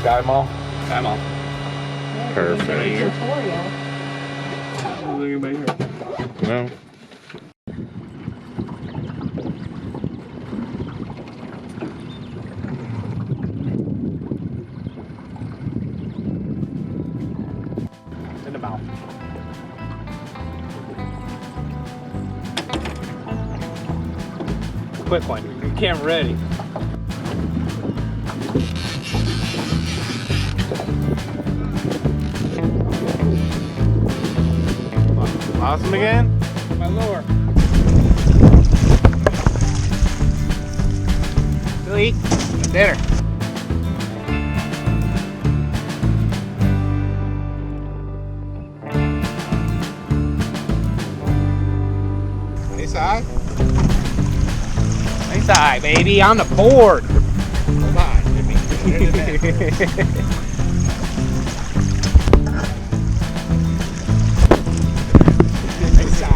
Sky Mall? Sky Mall. Perfect. No. In the mouth. Quick one. Your camera ready. Awesome again? My lure. Go eat dinner. Nice eye. Nice eye, baby, on the board. Hold on, Jimmy. Nice eye.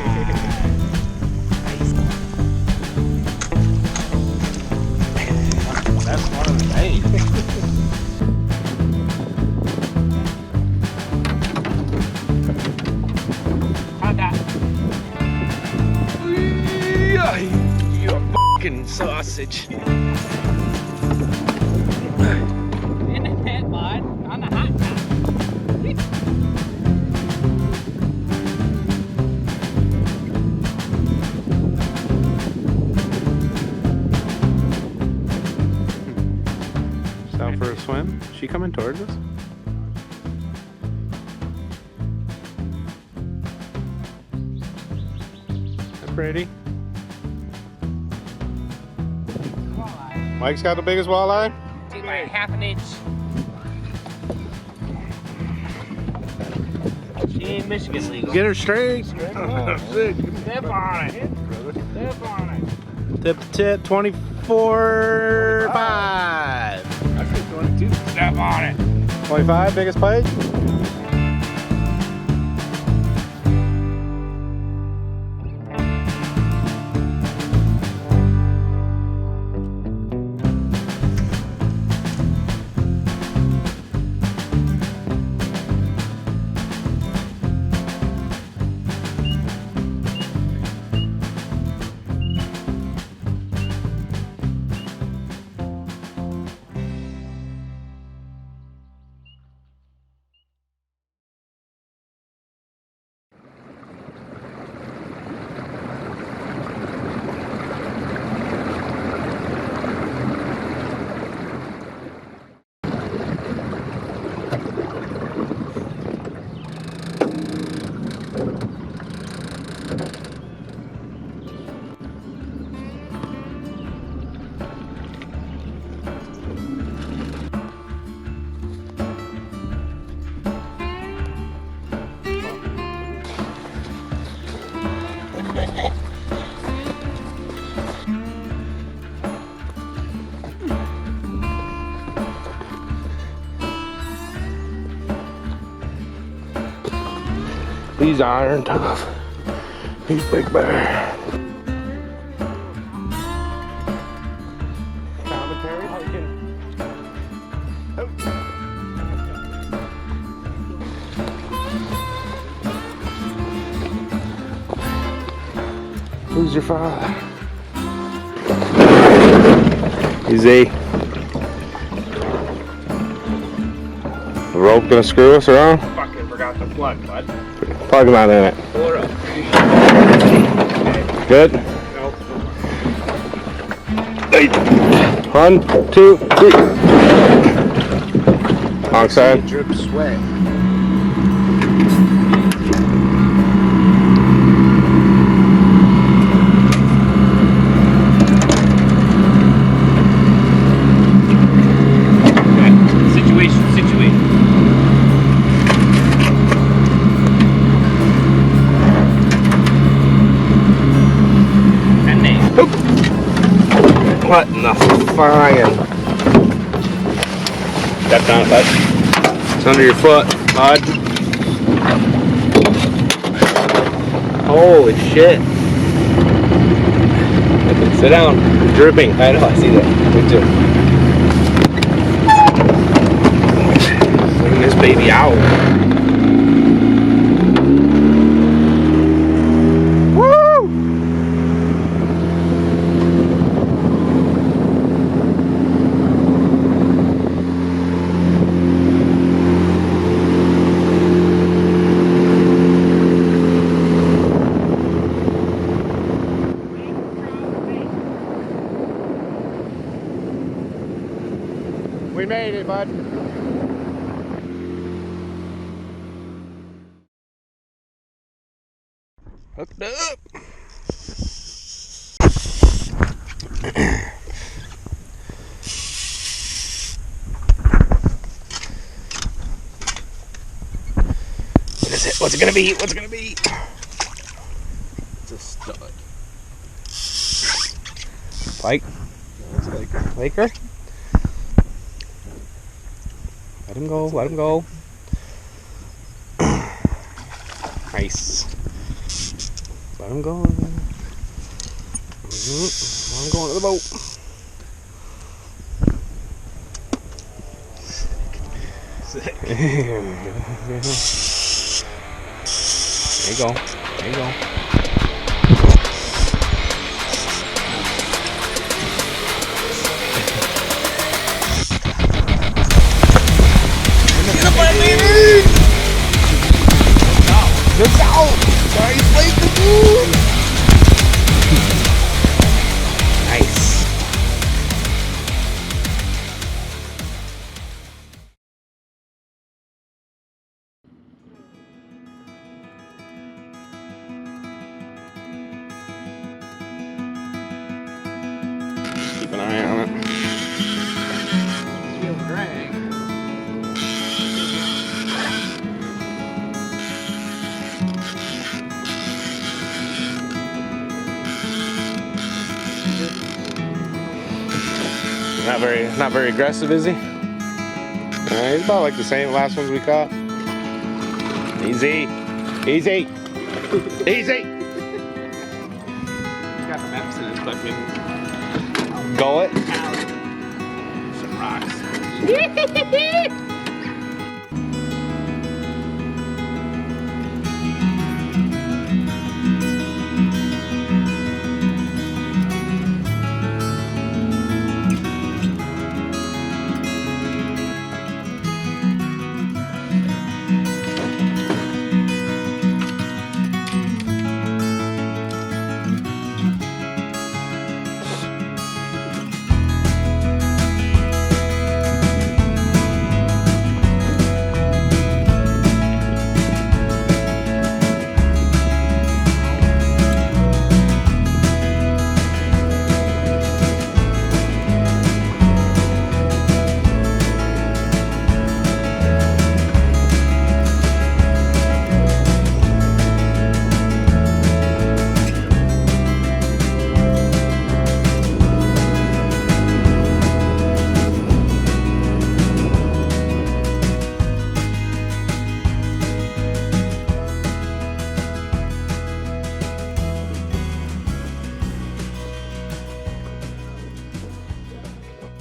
That's one of the days. You fucking sausage. In the head, bud. On the hot top. Out for a swim? She coming towards us? That's pretty. Mike's got the biggest walleye? Take by ½ an inch. She ain't Michigan legal. Get her straight. Step on it. Step on it. Tip to tip, 24.5. Actually 22. Step on it. 25, biggest pike? He's iron tough. He's big bear. Commentary? Who's your father? Easy. The rope gonna screw us around? Fucking forgot the plug, bud. Plug him out in it. Pull her up. Good? Nope. 1, 2, 3. Wrong side. Drip sweat. What in the flying? Step on it, bud. It's under your foot, bud. Holy shit. Sit down. It's dripping. I know, I see that. Me too. out. Woo! We made it, bud. Hooked up. What is it? What's it gonna be? What's it gonna be? It's a stud. Pike. It's Laker. Laker. Let him go. Let him go. Nice. Let him go. Let him go into the boat. Sick. There you go. There you go. Get up there, baby! Look out! Nice, like the moon! Nice. Keep an eye on it. Feel drag. Not very aggressive, is he? He's about like the same last ones we caught. Easy, easy, easy. He's got the maps in his fucking gullet. Some rocks.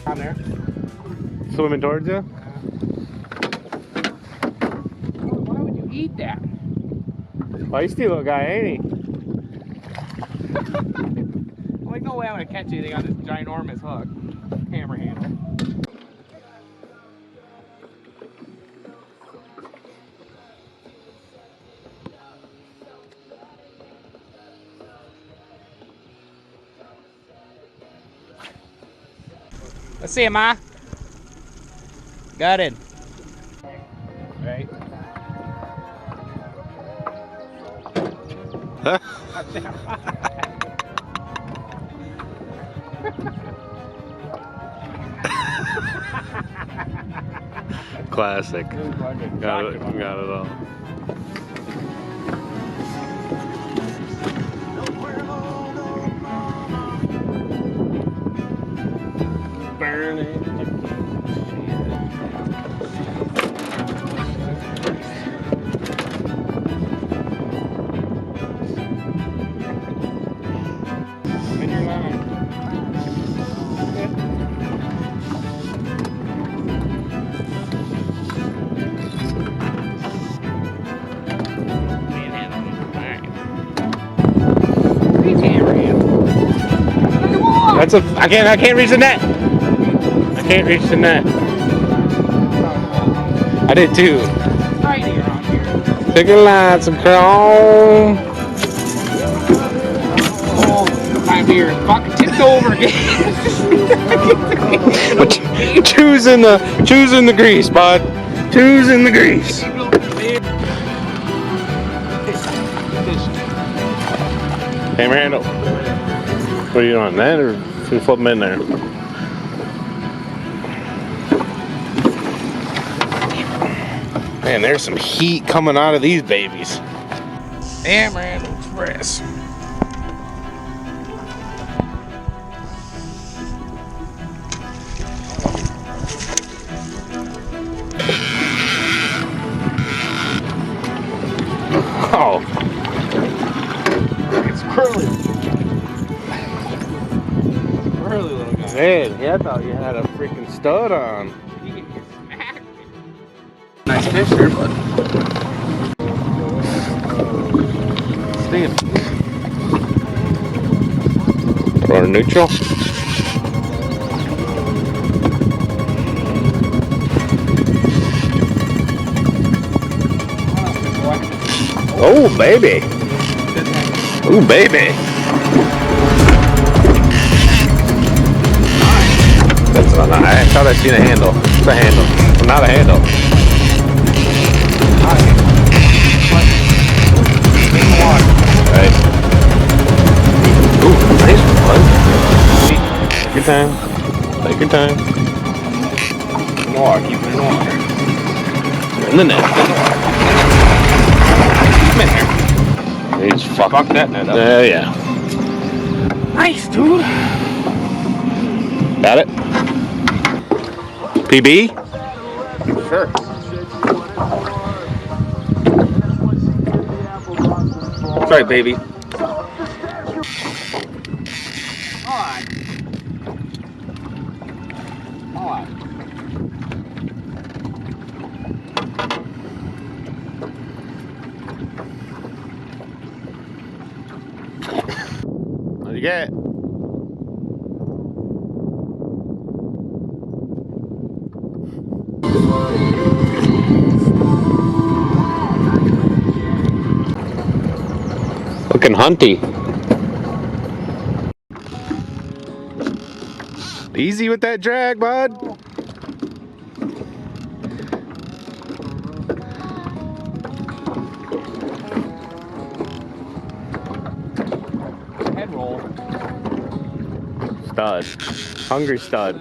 Down there. Swimming towards you? Why would you eat that? Feisty little guy, ain't he? I'm like, no way I'm gonna catch anything on this ginormous hook. Hammer handle. Let's see him, Ma. Got it. Right. Classic. Got it all. Burning. In your line. That's a. I can't reach the net. I can't reach the net. I did too. Right here on here. Take a line, some chrome. Oh, my beer fucking tipped over again. Choosing the grease, bud. Choosing the grease. Hammer handle. What are you doing, that or should we flip them in there? Man, there's some heat coming out of these babies. Hammer Handle Express. Oh, It's curly. Curly little guy. man, yeah, I thought you had a freaking stud on. You can get smacked. Nice fish there, bud. Staying. Or neutral. Oh, baby. Oh, baby. That's not, I thought I seen a handle. It's a handle. Not a handle. Nice. Ooh, nice one. Take your time. Take your time. More, keep it in water. In the net. Come in here. He's fuck that net up. Yeah. Nice, dude. Got it? PB? Sure. That's right, baby. What'd you get? Looking hunty. Easy with that drag, bud. Head roll. Stud. Hungry stud.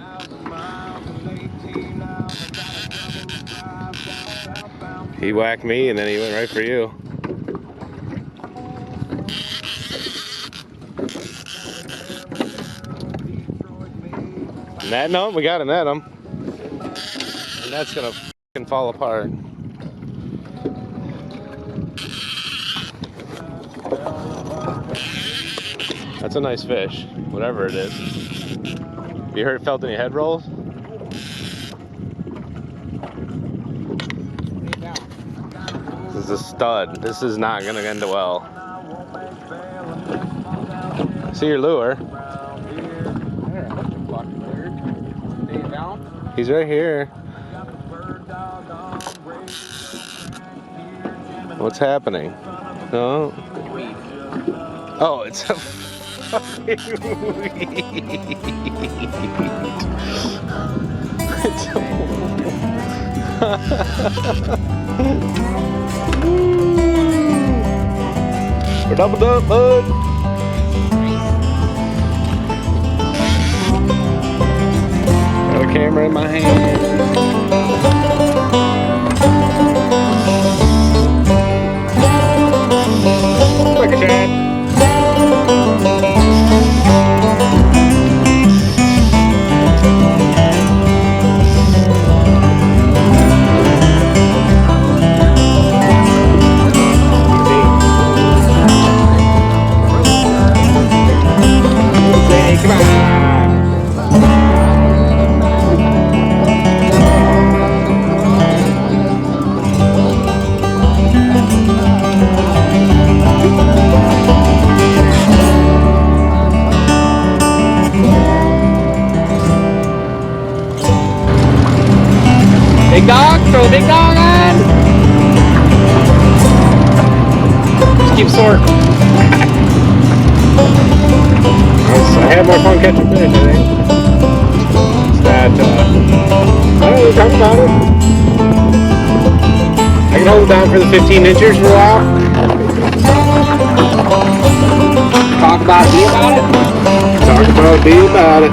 He whacked me and then he went right for you. Net him, we gotta net him. And that's gonna fucking fall apart. That's a nice fish, whatever it is. You felt any head rolls? This is a stud. This is not gonna end well. See your lure. He's right here. What's happening? No. Oh, it's a fucking weed. It's a We're doubled up, bud. Got a camera in my hand. Like a shad. dog. Throw the big dog on. Just keep sore. I had more fun catching fish, I think. It's that, I don't know, we talk about it. I can hold it down for the 15 inchers for a while. Talk about it, be about it. Talk about it, be about it.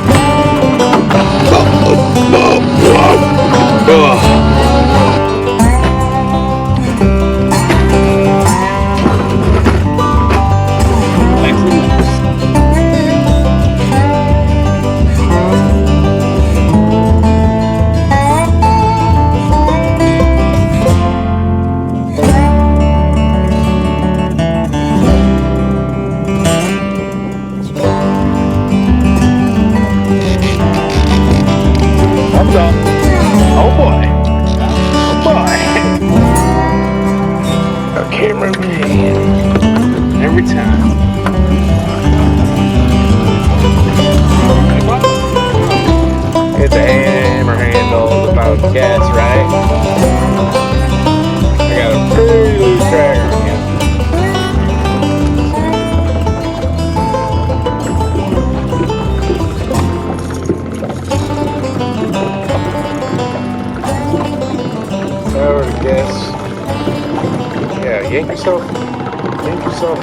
Thumbs up. Oh boy. Oh boy. A cameraman. Every time. It's a hammer handle about cats, right? I got a pretty loose dragger. I would guess. Yeah, yank yourself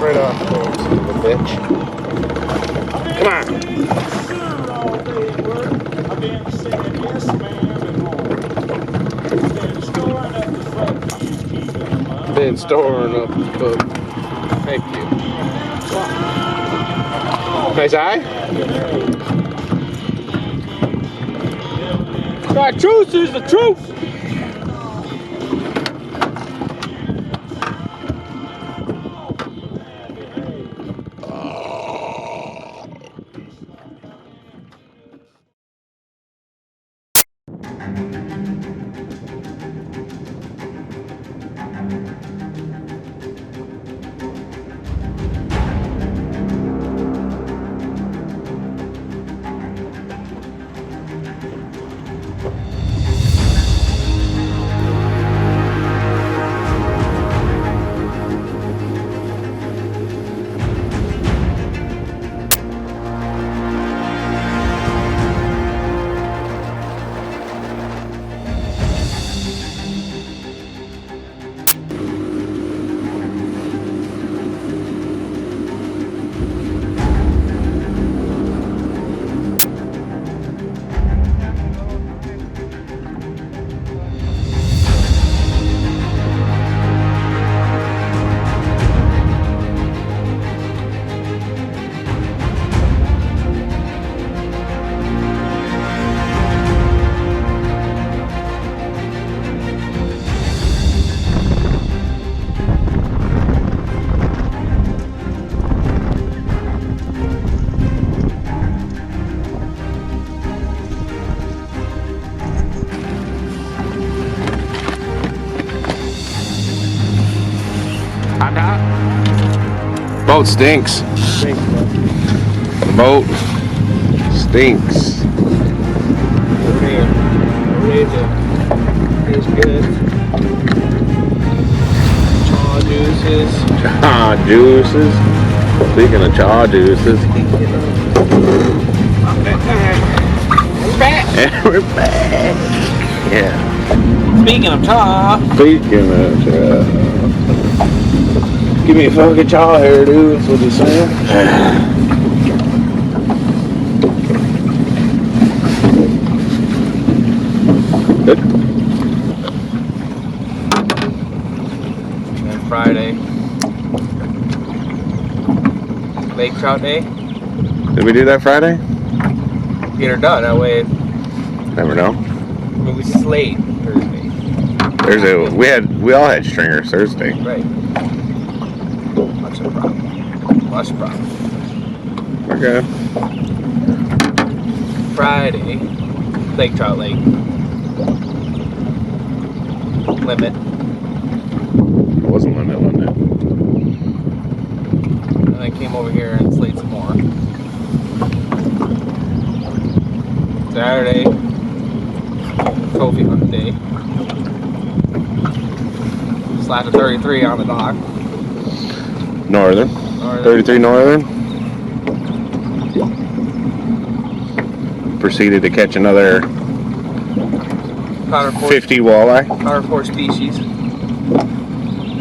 right off there, son of a bitch. Come on. Been storing up the food. Thank you. Nice eye? The truth is the truth. Hot dog? Boat stinks. The boat stinks. It's good. Chaw juices. Chaw juices. Speaking of chaw juices. We're back. And we're back. Yeah. Speaking of chaw. Speaking of chaw. Give me a fucking chaw here, dude. That's what he's saying. Good. And Friday. Lake trout day. Did we do that Friday? Get her done. That way, Never know. we slayed Thursday. Thursday, we all had stringers Thursday. Right. Much a problem. Much a problem. Okay. Friday, lake trout lake. Limit. It wasn't limit, wasn't it? And I came over here and slayed some more. Saturday, trophy hunt day. Slash a 33 on the dock. Northern. 33 Northern. Proceeded to catch another Powder 4, 50 walleye. Powder 4 species.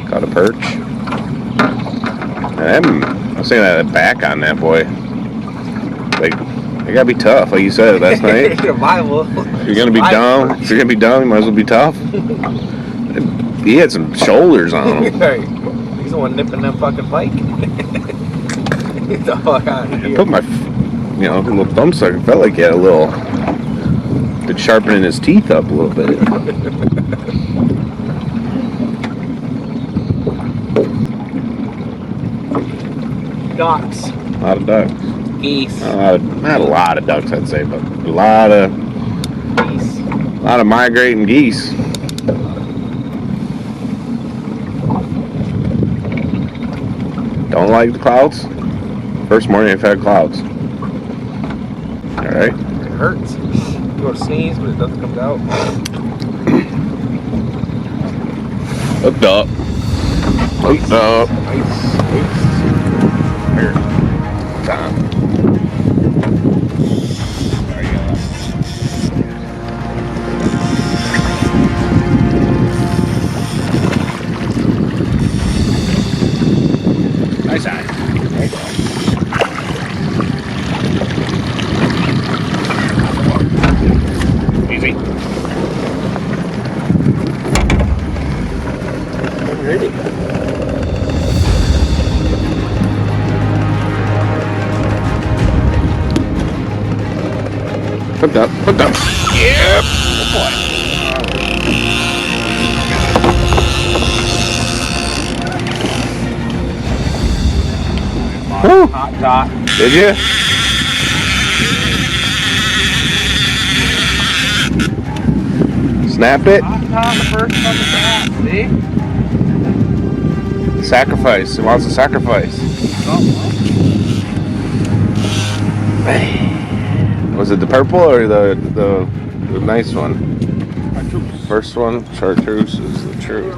Caught a perch. And I was saying that back on that boy. Like, they gotta be tough, like you said last night. Survival. If you're gonna be dumb, if you're gonna be dumb, you might as well be tough. He had some shoulders on him. He's the one nipping that fucking pike. Get the fuck out of I here. put my, little thumbsucker. Felt like he had a little, been sharpening his teeth up a little bit. Ducks. A lot of ducks. Geese. Not a lot of ducks, I'd say, but a lot of migrating geese. Don't like the clouds. First morning I've had clouds. All right. It hurts. You go to sneeze, but it doesn't come out. Hooked up. Hooked up. Nice. Here. Time. There you go. Nice eye. Easy. Ready? Hooked up. Hooked up. Yep. Woo. Hot dot. Did you? Snapped it? Hot dot, the first fucking bat. See? Sacrifice. He wants a sacrifice. Was it the purple or the nice one? First one, chartreuse is the true.